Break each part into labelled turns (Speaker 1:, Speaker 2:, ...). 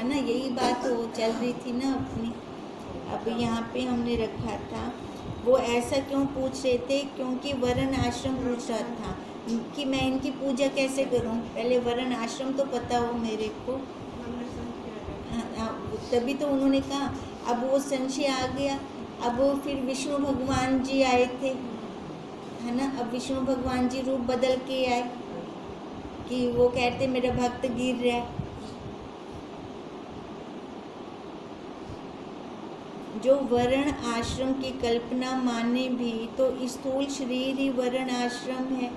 Speaker 1: है ना, यही बात वो चल रही थी ना अपनी। अब यहाँ पे हमने रखा था, वो ऐसा क्यों पूछ रहे थे, क्योंकि वर्ण आश्रम पूछ रहा था कि मैं इनकी पूजा कैसे करूं, पहले वर्ण आश्रम तो पता हो मेरे को। तभी तो उन्होंने कहा, अब वो संशय आ गया। अब फिर विष्णु भगवान जी आए थे, है ना, अब विष्णु भगवान जी रूप बदल के आए कि वो कहते मेरा भक्त गिर रहा है। जो वर्ण आश्रम की कल्पना माने भी तो स्थूल शरीर ही वर्ण आश्रम है,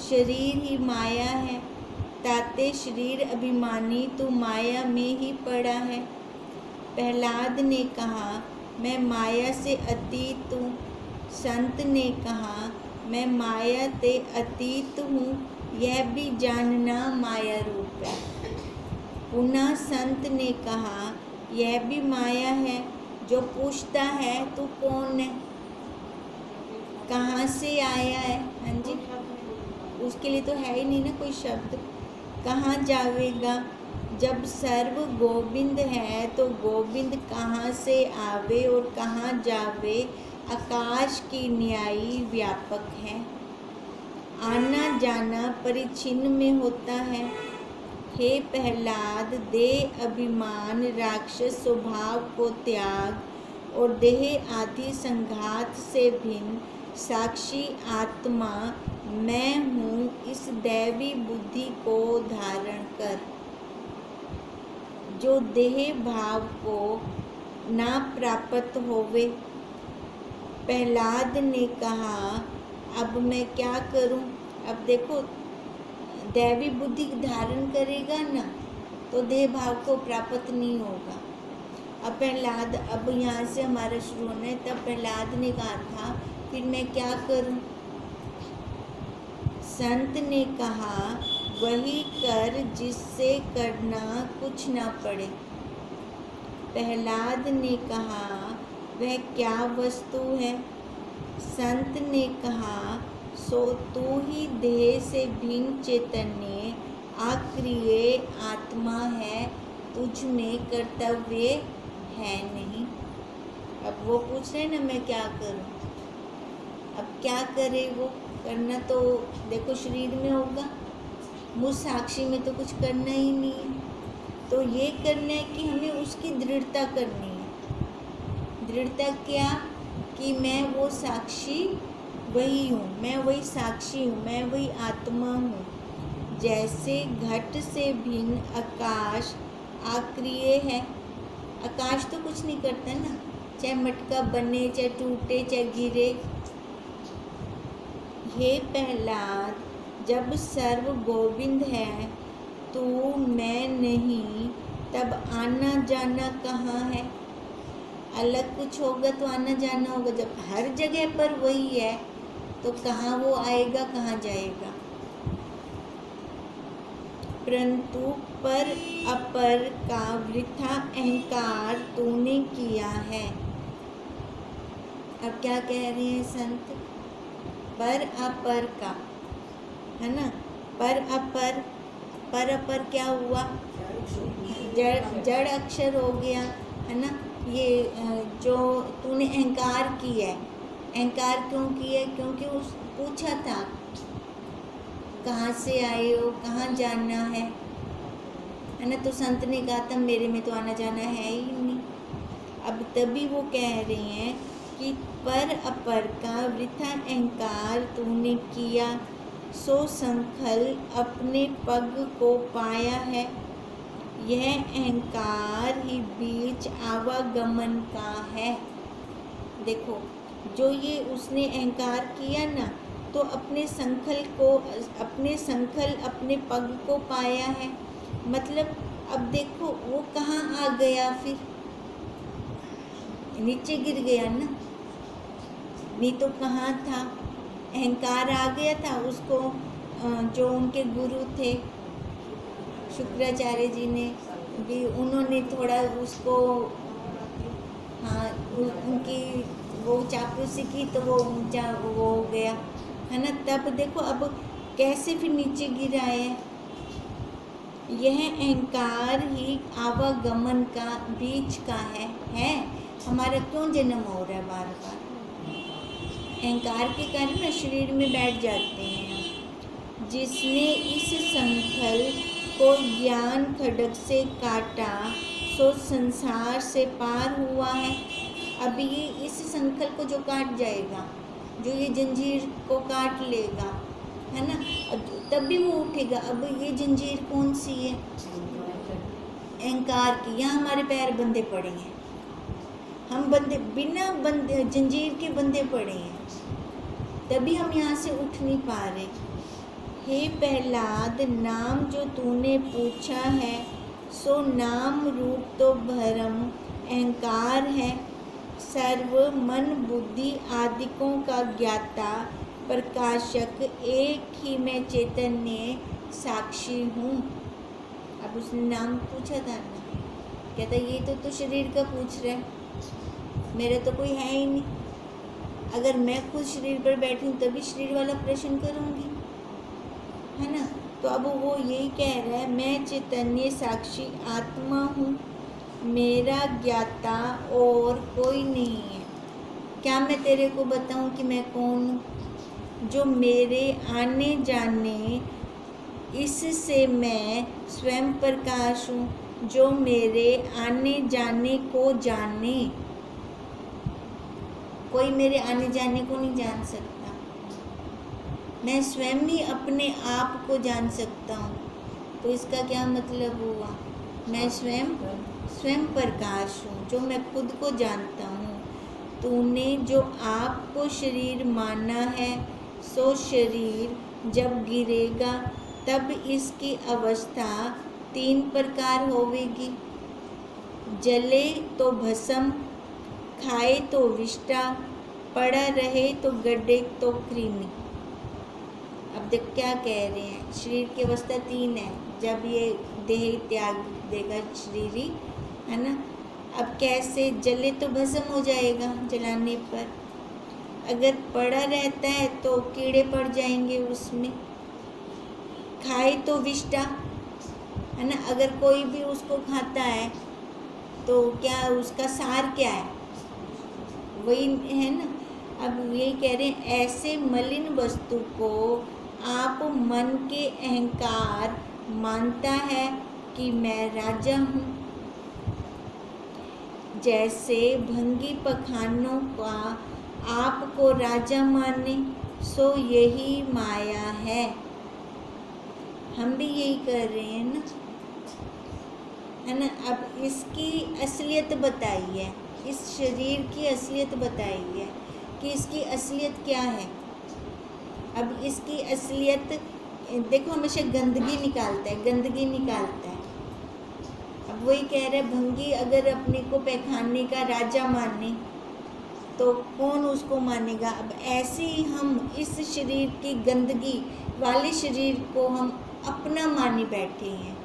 Speaker 1: शरीर ही माया है, ताते शरीर अभिमानी तो माया में ही पड़ा है। प्रहलाद ने कहा मैं माया से अतीत हूँ, संत ने कहा मैं माया से अतीत हूँ, यह भी जानना माया रूप है। पुनः संत ने कहा यह भी माया है, जो पूछता है तू कौन है, कहाँ से आया है, हाँ जी, उसके लिए तो है ही नहीं ना कोई शब्द, कहाँ जावेगा। जब सर्व गोविंद है तो गोविंद कहाँ से आवे और कहाँ जावे, आकाश की न्यायी व्यापक है। आना जाना परिच्छिन्न में होता है। हे प्रहलाद, देह अभिमान राक्षस स्वभाव को त्याग और देह आदि संघात से भिन्न साक्षी आत्मा मैं हूँ, इस दैवी बुद्धि को धारण कर। जो देह भाव को ना प्राप्त होवे। प्रहलाद ने कहा अब मैं क्या करूं। अब देखो, दैवी बुद्धि धारण करेगा ना तो देह भाव को प्राप्त नहीं होगा। अब प्रहलाद, अब यहाँ से हमारा शुरू होना है, तब प्रहलाद ने कहा था फिर मैं क्या करूं। संत ने कहा वही कर जिससे करना कुछ ना पड़े। प्रहलाद ने कहा वह क्या वस्तु है। संत ने कहा सो तू ही देह से भिन्न चैतन्य अक्रिय आत्मा है, तुझ में कर्तव्य है नहीं। अब वो पूछ रहे ना मैं क्या करूं। अब क्या करे वो, करना तो देखो शरीर में होगा, मुझ साक्षी में तो कुछ करना ही नहीं है। तो ये करना है कि हमें उसकी दृढ़ता करनी है। दृढ़ता क्या, कि मैं वो साक्षी वही हूँ, मैं वही साक्षी हूँ, मैं वही आत्मा हूँ। जैसे घट से भिन्न आकाश अक्रिय है। आकाश तो कुछ नहीं करता ना, चाहे मटका बने, चाहे टूटे, चाहे गिरे। हे प्रहलाद, जब सर्व गोविंद है तो मैं नहीं, तब आना जाना कहाँ है। अलग कुछ होगा तो आना जाना होगा, जब हर जगह पर वही है तो कहाँ वो आएगा, कहाँ जाएगा। परंतु पर अपर का वृथा अहंकार तूने किया है। अब क्या कह रहे हैं संत, पर अपर का, है ना, पर अपर क्या हुआ, जड़ अक्षर हो गया, है ना। ये जो तूने अहंकार किया है, अहंकार क्यों किया है, क्योंकि उस पूछा था कहाँ से आए हो, कहाँ जाना है ना। तो संत ने कहा था मेरे में तो आना जाना है ही नहीं। अब तभी वो कह रहे हैं कि पर अपर का वृथा अहंकार तूने किया, सो संखल अपने पग को पाया है। यह अहंकार ही बीच आवागमन का है। देखो, जो ये उसने अहंकार किया ना, तो अपने संखल अपने पग को पाया है। मतलब अब देखो वो कहाँ आ गया, फिर नीचे गिर गया ना, नहीं तो कहाँ था। अहंकार आ गया था उसको, जो उनके गुरु थे शुक्राचार्य जी ने भी, उन्होंने थोड़ा उसको, हाँ, उनकी वो चापलूसी की तो वो ऊंचा वो हो गया, है ना। तब देखो अब कैसे फिर नीचे गिर आए। यह अहंकार ही आवागमन का बीच का है। हमारा क्यों जन्म हो रहा है बार बार? अहंकार के कारण ना शरीर में बैठ जाते हैं हम। जिसने इस संखल को ज्ञान खड्ग से काटा सो संसार से पार हुआ है। अब ये इस संखल को जो काट जाएगा, जो ये जंजीर को काट लेगा, है ना, अब तब भी वो उठेगा। अब ये जंजीर कौन सी है? अहंकार की। यहाँ हमारे पैर बंधे पड़े हैं, हम बंधे, बिना बंधे जंजीर के बंधे पड़े हैं, तभी हम यहाँ से उठ नहीं पा रहे। हे प्रहलाद, नाम जो तूने पूछा है सो नाम रूप तो भ्रम अहंकार है। सर्व मन बुद्धि आदिकों का ज्ञाता प्रकाशक एक ही मैं चैतन्य साक्षी हूँ। अब उसने नाम पूछा था ना, कहता ये तो शरीर का पूछ रहा है, मेरा तो कोई है ही नहीं। अगर मैं खुद शरीर पर बैठी हूँ तभी शरीर वाला प्रश्न करूँगी, है ना। तो अब वो यही कह रहा है, मैं चैतन्य साक्षी आत्मा हूँ, मेरा ज्ञाता और कोई नहीं है। क्या मैं तेरे को बताऊँ कि मैं कौन हूँ? जो मेरे आने जाने, इससे मैं स्वयं प्रकाश हूँ। जो मेरे आने जाने को जाने, कोई मेरे आने जाने को नहीं जान सकता। मैं स्वयं ही अपने आप को जान सकता हूँ। तो इसका क्या मतलब हुआ? मैं स्वयं प्रकाश हूँ, जो मैं खुद को जानता हूँ। तूने जो आपको शरीर माना है सो शरीर जब गिरेगा तब इसकी अवस्था 3 प्रकार होवेगी। जले तो भस्म, खाए तो विष्टा, पड़ा रहे तो गड्ढे तो कृमि। अब देख क्या कह रहे हैं, शरीर की अवस्था 3 है जब ये देह त्याग देगा शरीरी, है ना। अब कैसे? जले तो भस्म हो जाएगा जलाने पर, अगर पड़ा रहता है तो कीड़े पड़ जाएंगे उसमें। खाए तो विष्टा, है ना, अगर कोई भी उसको खाता है तो क्या उसका सार क्या है? वही है ना। अब यही कह रहे हैं, ऐसे मलिन वस्तु को आप मन के अहंकार मानता है कि मैं राजा हूँ। जैसे भंगी पखानों का आपको राजा माने सो यही माया है। हम भी यही कर रहे हैं ना, है ना। अब इसकी असलियत बताई है, इस शरीर की असलियत बताई है कि इसकी असलियत क्या है। अब इसकी असलियत देखो, हमेशा गंदगी निकालता है, गंदगी निकालता है। अब वही कह रहे हैं, भंगी अगर अपने को पैखाने का राजा माने तो कौन उसको मानेगा। अब ऐसे ही हम इस शरीर की गंदगी वाले शरीर को हम अपना माने बैठे हैं।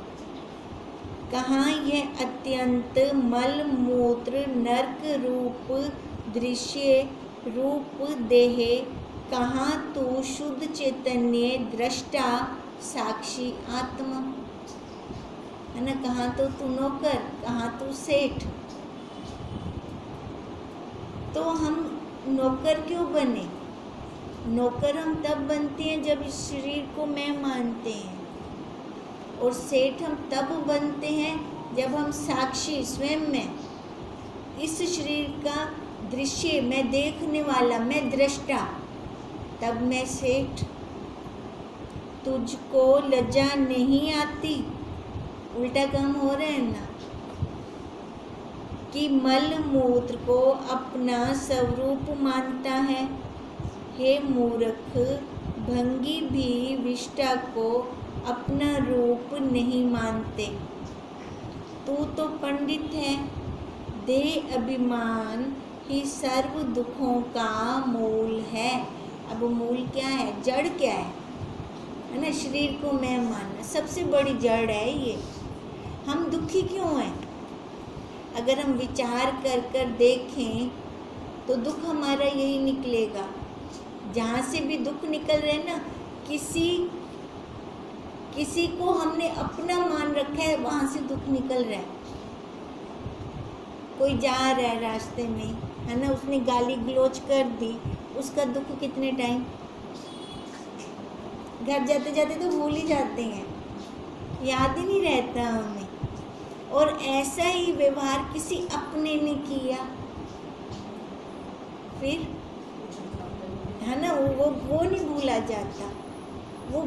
Speaker 1: कहाँ यह अत्यंत मल मूत्र नरक रूप दृश्य रूप देह, कहाँ तू शुद्ध चैतन्य दृष्टा साक्षी आत्मा, है ना। कहाँ तो तू नौकर, कहाँ तू सेठ। तो हम नौकर क्यों बने? नौकर हम तब बनते हैं जब इस शरीर को मैं मानते हैं, और सेठ हम तब बनते हैं जब हम साक्षी स्वयं में इस शरीर का दृश्य, मैं देखने वाला, मैं दृष्टा, तब मैं सेठ। तुझको लज्जा नहीं आती? उल्टा काम हो रहा है ना, कि मल मूत्र को अपना स्वरूप मानता है। हे मूर्ख, भंगी भी विष्टा को अपना रूप नहीं मानते। तू तो पंडित है। देह अभिमान ही सर्व दुखों का मूल है। अब मूल क्या है? जड़ क्या है ना। शरीर को मैं मानना सबसे बड़ी जड़ है ये। हम दुखी क्यों हैं? अगर हम विचार कर कर देखें तो दुख हमारा यही निकलेगा। जहाँ से भी दुख निकल रहे ना, किसी को हमने अपना मान रखा है, वहाँ से दुख निकल रहा है। कोई जा रहा है रास्ते में, है ना, उसने गाली गलौज कर दी, उसका दुख कितने टाइम, घर जाते जाते तो भूल ही जाते हैं, याद ही नहीं रहता हमें। और ऐसा ही व्यवहार किसी अपने ने किया, फिर है ना, वो नहीं भूला जाता, वो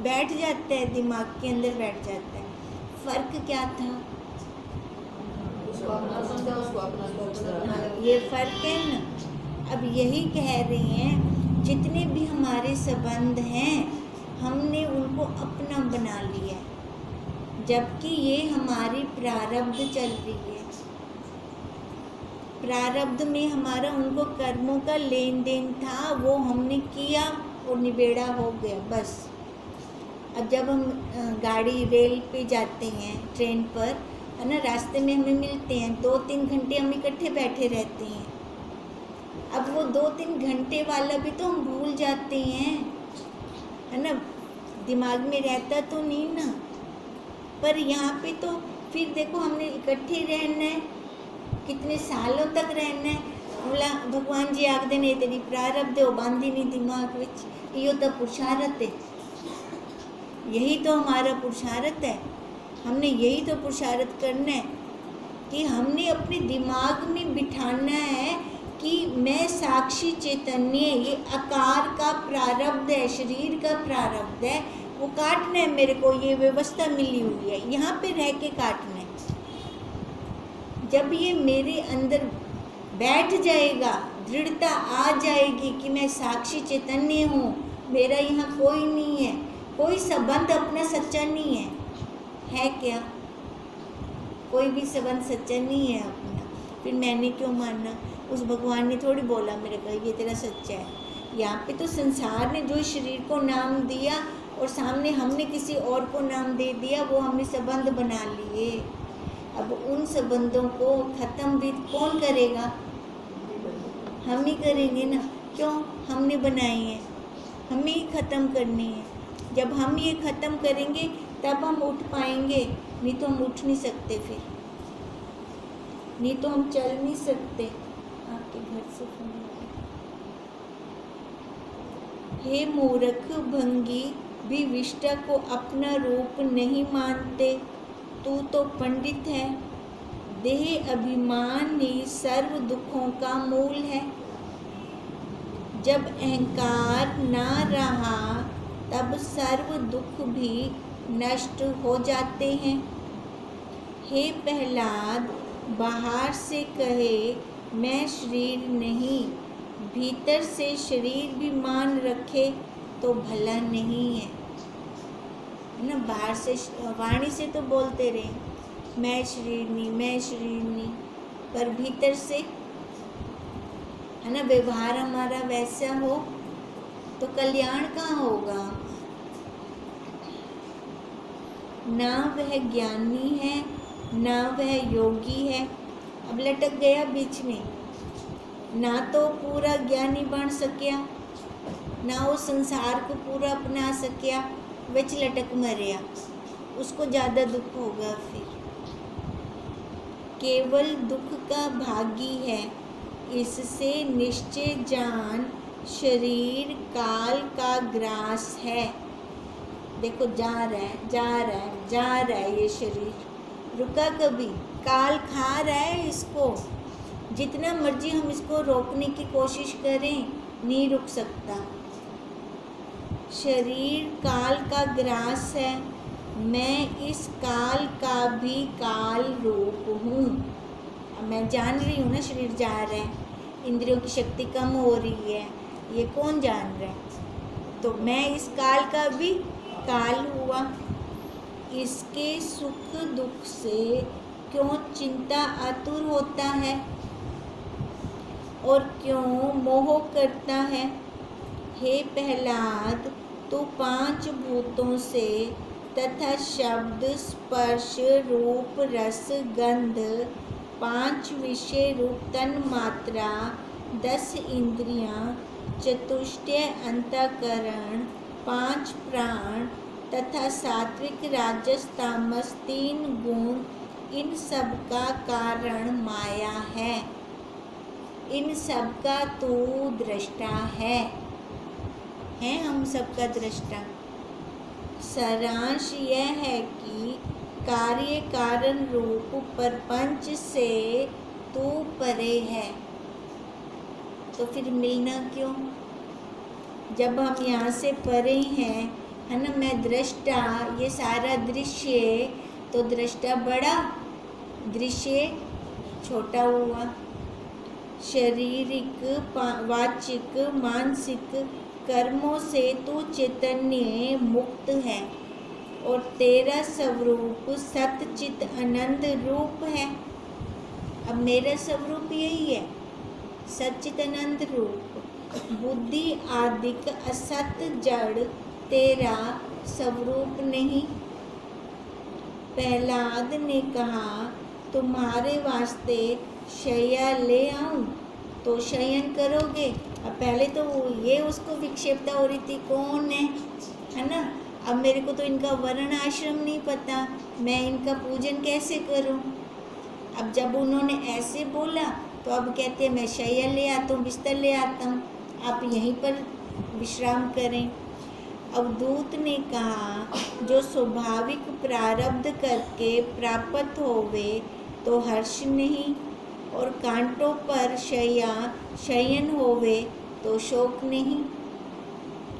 Speaker 1: बैठ जाता है, दिमाग के अंदर बैठ जाता है। फर्क क्या था, ये फर्क है ना। अब यही कह रहे हैं, जितने भी हमारे संबंध हैं हमने उनको अपना बना लिया है, जबकि ये हमारी प्रारब्ध चल रही है। प्रारब्ध में हमारा उनको कर्मों का लेन देन था, वो हमने किया और निबेड़ा हो गया, बस। अब जब हम गाड़ी रेल पे जाते हैं, ट्रेन पर, है ना, रास्ते में हमें मिलते हैं, 2-3 घंटे हम इकट्ठे बैठे रहते हैं। अब वो 2-3 घंटे वाला भी तो हम भूल जाते हैं, है ना, दिमाग में रहता तो नहीं ना। पर यहाँ पे तो फिर देखो, हमने इकट्ठे रहना है, कितने सालों तक रहना है। बोला भगवान जी आखते ने तेरी प्रारब्ध हो बांधी नहीं दिमाग विच, यो तो पुरुषार्थ है, यही तो हमारा पुरुषार्थ है। हमने यही तो पुरुषार्थ करना है कि हमने अपने दिमाग में बिठाना है कि मैं साक्षी चैतन्य, ये आकार का प्रारब्ध है, शरीर का प्रारब्ध है, वो काटना है मेरे को, ये व्यवस्था मिली हुई है, यहाँ पे रह के काटना है। जब ये मेरे अंदर बैठ जाएगा, दृढ़ता आ जाएगी कि मैं साक्षी चैतन्य हूँ, मेरा यहाँ कोई नहीं है, कोई संबंध अपना सच्चा नहीं है क्या? कोई भी संबंध सच्चा नहीं है अपना, फिर मैंने क्यों मानना? उस भगवान ने थोड़ी बोला मेरे को ये तेरा सच्चा है। यहाँ पे तो संसार ने जो शरीर को नाम दिया और सामने हमने किसी और को नाम दे दिया, वो हमने संबंध बना लिए। अब उन संबंधों को ख़त्म भी कौन करेगा? हम ही करेंगे ना। क्यों? हमने बनाए हैं, हमें ही ख़त्म करनी है। जब हम ये ख़त्म करेंगे तब हम उठ पाएंगे, नहीं तो हम उठ नहीं सकते, फिर नहीं तो हम चल नहीं सकते। आपके घर से फोन हे मूर्ख भंगी भी विष्टा को अपना रूप नहीं मानते, तू तो पंडित है। देह अभिमान ही सर्व दुखों का मूल है। जब अहंकार ना रहा तब सर्व दुख भी नष्ट हो जाते हैं। हे प्रहलाद, बाहर से कहे मैं शरीर नहीं, भीतर से शरीर भी मान रखे तो भला नहीं है ना। बाहर से वाणी से तो बोलते रहे मैं शरीर नहीं, मैं शरीर नहीं, पर भीतर से, है ना, व्यवहार हमारा वैसा हो तो कल्याण कहाँ होगा? ना वह ज्ञानी है ना वह योगी है। अब लटक गया बीच में, ना तो पूरा ज्ञानी बन सकिया, ना वो संसार को पूरा अपना सकिया, विच लटक मरिया, उसको ज़्यादा दुख होगा। फिर केवल दुख का भागी है, इससे निश्चय जान, शरीर काल का ग्रास है। देखो जा रहा है जा रहा है जा रहा है, ये शरीर रुका कभी? काल खा रहा है इसको, जितना मर्जी हम इसको रोकने की कोशिश करें नहीं रुक सकता। शरीर काल का ग्रास है, मैं इस काल का भी काल रूप हूँ। अब मैं जान रही हूँ ना शरीर जा रहा है, इंद्रियों की शक्ति कम हो रही है, ये कौन जान रहा है? तो मैं इस काल का भी काल हुआ। इसके सुख दुख से क्यों चिंता आतुर होता है और क्यों मोह करता है? हे प्रहलाद, तू 5 भूतों से तथा शब्द स्पर्श रूप रस गंध 5 विषय रूप तन मात्रा 10 इंद्रियां चतुष्टय अंतःकरण 5 प्राण तथा सात्विक राजस तामस 3 गुण, इन सब का कारण माया है। इन सब का तू दृष्टा है हम सबका दृष्टा। सारांश यह है कि कार्य कारण रूप प्रपंच से तू परे है, तो फिर मिलना क्यों? जब हम यहाँ से परे हैं, है ना, मैं दृष्टा, ये सारा दृश्य, तो दृष्टा बड़ा, दृश्य छोटा हुआ। शारीरिक, वाचिक, मानसिक कर्मों से तू चैतन्य मुक्त है और तेरा स्वरूप सतचित आनंद रूप है। अब मेरा स्वरूप यही है, सच्चित आनंद रूप। बुद्धि आदिक असत जड़ तेरा स्वरूप नहीं। प्रहलाद ने कहा, तुम्हारे वास्ते शय्या ले आऊं तो शयन करोगे। अब पहले तो ये उसको विक्षेपता हो रही थी, कौन है ना। अब मेरे को तो इनका वर्ण आश्रम नहीं पता, मैं इनका पूजन कैसे करूं। अब जब उन्होंने ऐसे बोला तो अब कहते हैं मैं शय्या ले आता हूँ, बिस्तर ले आता हूँ, आप यहीं पर विश्राम करें। अवधूत ने कहा, जो स्वाभाविक प्रारब्ध करके प्राप्त होवे तो हर्ष नहीं, और कांटों पर शयन होवे तो शोक नहीं।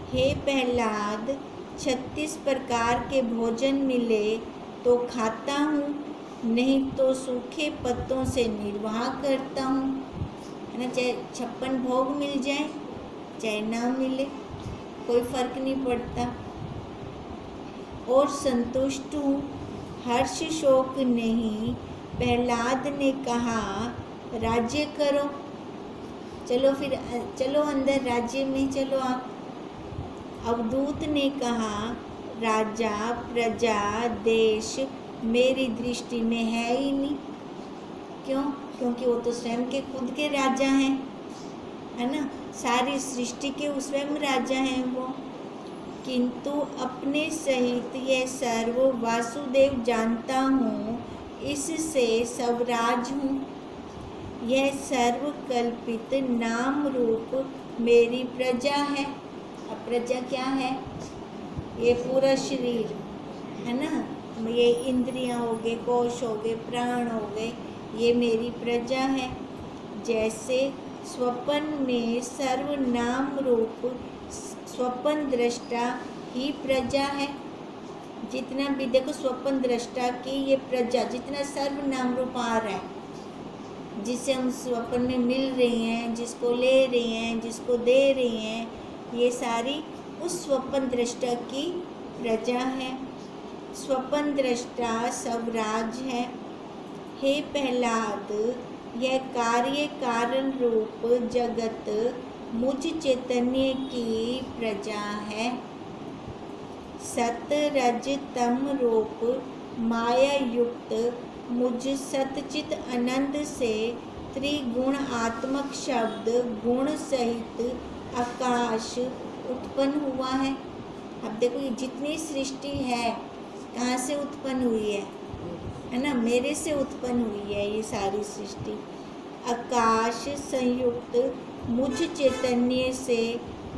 Speaker 1: हे प्रहलाद, 36 प्रकार के भोजन मिले तो खाता हूँ, नहीं तो सूखे पत्तों से निर्वाह करता हूँ, है ना। चाहे 56 भोग मिल जाए चाहे ना मिले, कोई फर्क नहीं पड़ता, और संतुष्ट हूँ, हर्ष शोक नहीं। प्रहलाद ने कहा, राज्य करो, चलो फिर चलो अंदर राज्य में चलो आप। अवधूत ने कहा, राजा प्रजा देश मेरी दृष्टि में है ही नहीं। क्यों? क्योंकि वो तो स्वयं के खुद के राजा हैं, है ना, सारी सृष्टि के स्वयं राजा हैं वो। किंतु अपने सहित यह सर्व वासुदेव जानता हूँ, इससे स्वराज हूँ। यह सर्व कल्पित नाम रूप मेरी प्रजा है। अब प्रजा क्या है? ये पूरा शरीर, है ना, ये इंद्रियां हो गए, कोश हो गए, प्राण हो गए, ये मेरी प्रजा है। जैसे स्वप्न में सर्वनाम रूप स्वप्न दृष्टा ही प्रजा है। जितना भी देखो स्वप्न दृष्टा की ये प्रजा, जितना सर्वनाम रूप आ रहा है, जिसे हम स्वप्न में मिल रहे हैं, जिसको ले रहे हैं, जिसको दे रहे हैं, ये सारी उस स्वप्न दृष्टा की प्रजा है। स्वप्न दृष्टा स्वराज है। हे प्रहलाद, यह कार्य कारण रूप जगत मुझ चैतन्य की प्रजा है। सत रज तम रूप माया युक्त मुझ सतचित आनंद से त्रिगुण आत्मक शब्द गुण सहित आकाश उत्पन्न हुआ है। अब देखो ये जितनी सृष्टि है कहाँ से उत्पन्न हुई है ना, मेरे से उत्पन्न हुई है ये सारी सृष्टि। आकाश संयुक्त मुझ चैतन्य से,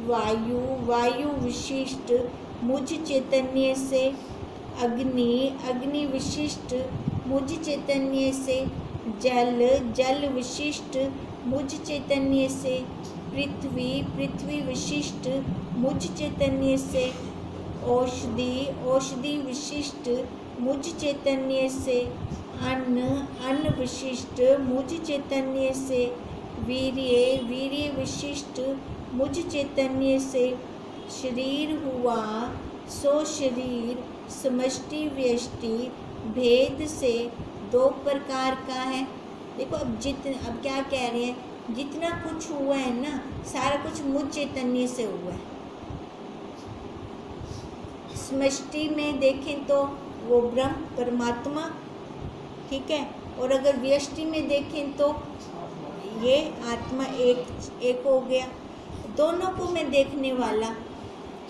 Speaker 1: वायु विशिष्ट मुझ चैतन्य से, अग्नि विशिष्ट मुझ चैतन्य से, जल विशिष्ट मुझ चैतन्य से, पृथ्वी विशिष्ट मुझ चैतन्य से, औषधि विशिष्ट मुझ चैतन्य से, अन्न विशिष्ट मुझ चैतन्य से, वीर्य विशिष्ट मुझ चैतन्य से, शरीर हुआ सो शरीर समष्टि व्यष्टि भेद से 2 प्रकार का है। देखो अब क्या कह रहे हैं, जितना कुछ हुआ है ना, सारा कुछ मुझ चैतन्य से हुआ है। समष्टि में देखें तो वो ब्रह्म परमात्मा, ठीक है, और अगर व्यष्टि में देखें तो ये आत्मा एक हो गया। दोनों को मैं देखने वाला,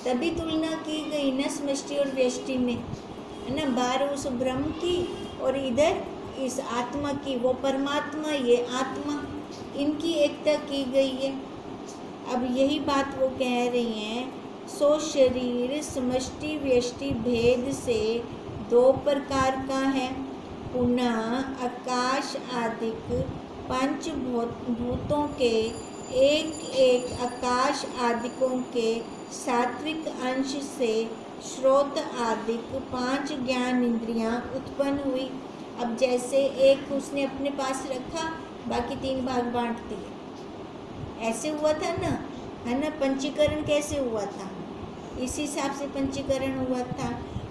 Speaker 1: तभी तुलना की गई न समष्टि और व्यष्टि में, है ना। बाहर उस ब्रह्म की और इधर इस आत्मा की, वो परमात्मा ये आत्मा, इनकी एकता की गई है। अब यही बात वो कह रही हैं, सो शरीर समष्टि व्यष्टि भेद से 2 प्रकार का है। पुनः आकाश आदिक पंचभूतों के एक एक आकाश आदिकों के सात्विक अंश से श्रोत आदिक 5 ज्ञान इंद्रियां उत्पन्न हुई। अब जैसे एक उसने अपने पास रखा, बाकी 3 भाग बांट दिए, ऐसे हुआ था ना, है ना। पंचीकरण कैसे हुआ था, इस हिसाब से पंचीकरण हुआ था।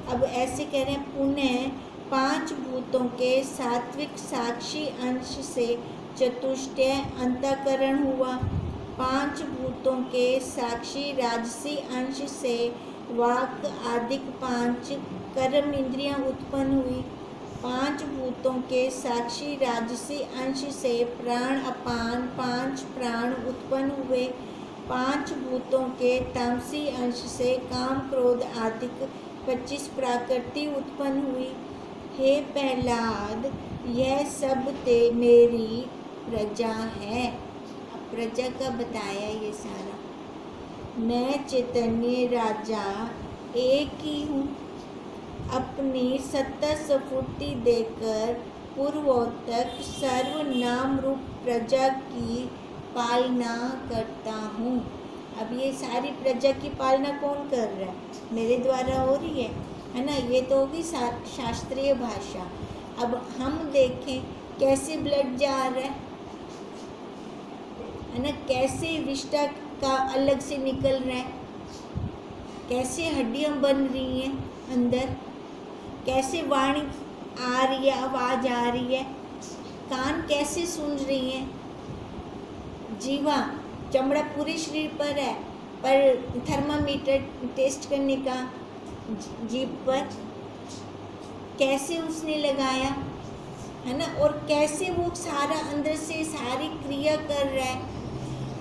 Speaker 1: अब ऐसे कह रहे हैं, पुनः 5 भूतों के सात्विक साक्षी अंश से चतुष्टय अंतःकरण हुआ। 5 भूतों के साक्षी राजसी अंश से वाक आदिक 5 कर्म इंद्रियां उत्पन्न हुई। 5 भूतों के साक्षी राजसी अंश से प्राण अपान 5 प्राण उत्पन्न हुए। 5 भूतों के तामसी अंश से काम क्रोध आदिक 25 प्राकृति उत्पन्न हुई। हे प्रहलाद, यह सब ते मेरी प्रजा है। अब प्रजा का बताया ये सारा। मैं चैतन्य राजा एक ही हूँ, अपनी सत्ता स्फूर्ति देकर पूर्वोत्तक सर्वनाम रूप प्रजा की पालना करता हूँ। अब ये सारी प्रजा की पालना कौन कर रहा है, मेरे द्वारा हो रही है ना। ये तो होगी शास्त्रीय भाषा। अब हम देखें कैसे ब्लड जा रहा है ना, कैसे विष्टा का अलग से निकल रहा है, कैसे हड्डियाँ बन रही हैं अंदर, कैसे वाणी आ रही है, आवाज़ आ रही है, कान कैसे सुन रही हैं, जीवा, चमड़ा पूरे शरीर पर है, पर थर्मामीटर टेस्ट करने का जीभ पर कैसे उसने लगाया, है ना। और कैसे वो सारा अंदर से सारी क्रिया कर रहा है।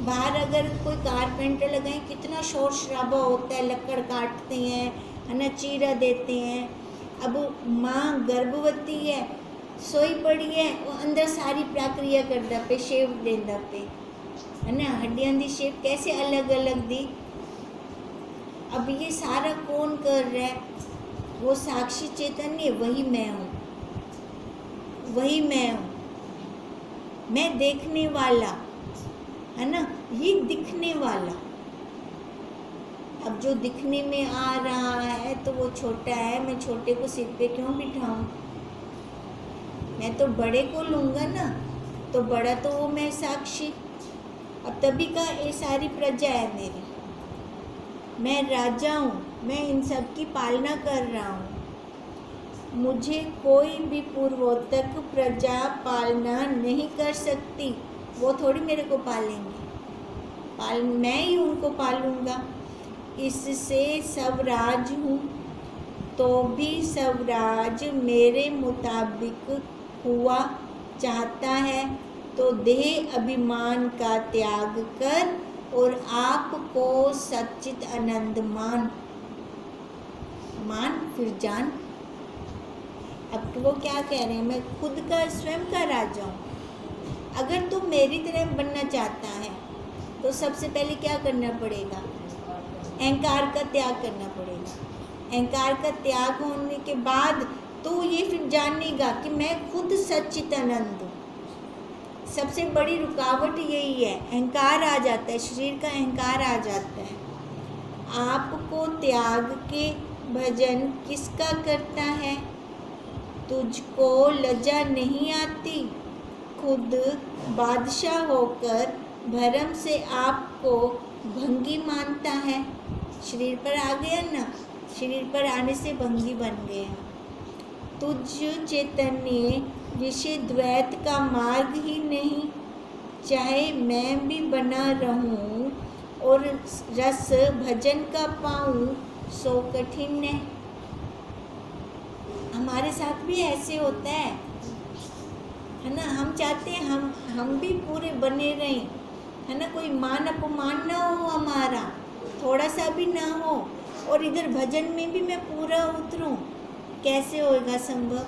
Speaker 1: बाहर अगर कोई कारपेंटर लगाए, कितना शोर शराबा होता है, लकड़ काटते हैं, है ना, चीरा देते हैं। अब माँ गर्भवती है, सोई पड़ी है, वो अंदर सारी प्रक्रिया करता पे, शेप देंदा पे, है ना, हड्डियां दी शेप कैसे अलग अलग दी। अब ये सारा कौन कर रहा है, वो साक्षी चैतन्य, वही मैं हूँ, वही मैं हूँ। मैं देखने वाला, है ना, ये दिखने वाला। अब जो दिखने में आ रहा है तो वो छोटा है, मैं छोटे को सिर पे क्यों बिठाऊं, मैं तो बड़े को लूँगा ना, तो बड़ा तो वो मैं साक्षी। अब तभी का ये सारी प्रजा है मेरी, मैं राजा हूँ, मैं इन सब की पालना कर रहा हूँ। मुझे कोई भी पूर्वोत्तक प्रजा पालना नहीं कर सकती, वो थोड़ी मेरे को पालेंगे, मैं ही उनको पालूँगा। इससे स्वराज हूँ, तो भी स्वराज मेरे मुताबिक हुआ चाहता है, तो देह अभिमान का त्याग कर और आपको सच्चित आनंद मान फिर जान। अब तो वो क्या कह रहे हैं, मैं खुद का स्वयं का राजा हूँ। अगर तू मेरी तरह बनना चाहता है तो सबसे पहले क्या करना पड़ेगा, अहंकार का त्याग करना पड़ेगा। अहंकार का त्याग होने के बाद तो ये फिर जानेगा कि मैं खुद सच्चिदानंद हूँ। सबसे बड़ी रुकावट यही है, अहंकार आ जाता है, शरीर का अहंकार आ जाता है। आपको त्याग के भजन किसका करता है, तुझको लज्जा नहीं आती, खुद बादशाह होकर भरम से आपको भंगी मानता है। शरीर पर आ गया ना, शरीर पर आने से भंगी बन गया। तुझ चैतन्य विषय द्वैत का मार्ग ही नहीं, चाहे मैं भी बना रहूं और रस भजन का पाऊं सो कठिन है। हमारे साथ भी ऐसे होता है ना। हम चाहते हैं हम भी पूरे बने रहें, है ना, कोई मान अपमान ना हो हमारा, थोड़ा सा भी ना हो, और इधर भजन में भी मैं पूरा उतरूं, कैसे होएगा संभव?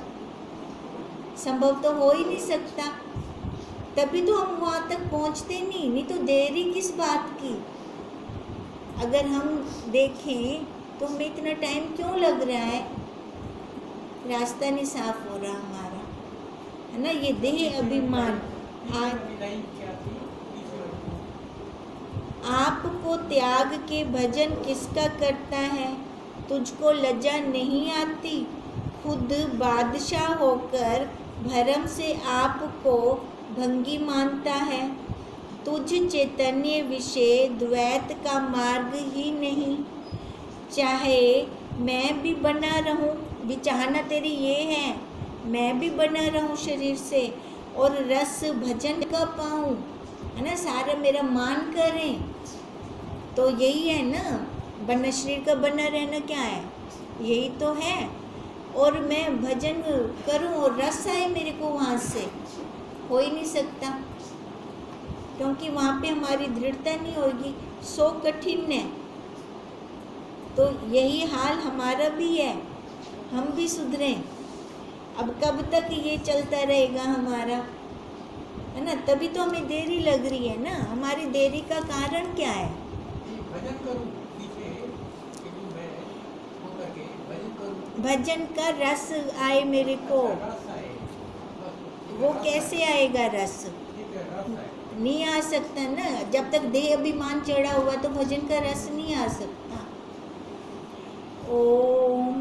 Speaker 1: संभव तो हो ही नहीं सकता। तभी तो हम वहाँ तक पहुँचते नहीं तो देरी किस बात की? अगर हम देखें तो हमें इतना टाइम क्यों लग रहा है? रास्ता नहीं साफ हो रहा हमारा, है ना। ये देह अभिमान आपको त्याग के भजन किसका करता है? तुझको लज्जा नहीं आती? खुद बादशाह होकर भरम से आपको भंगी मानता है। तुझ चैतन्य विषय द्वैत का मार्ग ही नहीं। चाहे मैं भी बना रहूं, भी चाहना तेरी ये है, मैं भी बना रहूं शरीर से और रस भजन का पाऊं, है ना, सारा मेरा मान करें, तो यही है ना। बना शरीर का बना रहना क्या है? यही तो है। और मैं भजन करूं और रस आए मेरे को, वहाँ से हो ही नहीं सकता, क्योंकि वहाँ पे हमारी दृढ़ता नहीं होगी। सो कठिन है। तो यही हाल हमारा भी है, हम भी सुधरें। अब कब तक ये चलता रहेगा हमारा, है ना। तभी तो हमें देरी लग रही है ना। हमारी देरी का कारण क्या है?
Speaker 2: भजन करूं पीछे कि मैं होकर के भजन करूं,
Speaker 1: भजन का रस आए मेरे को।
Speaker 2: रस आए,
Speaker 1: वो कैसे आएगा रस?
Speaker 2: ठीक है, रस आए।
Speaker 1: नहीं आ सकता ना। जब तक देह अभिमान चढ़ा हुआ तो भजन का रस नहीं आ सकता। ओम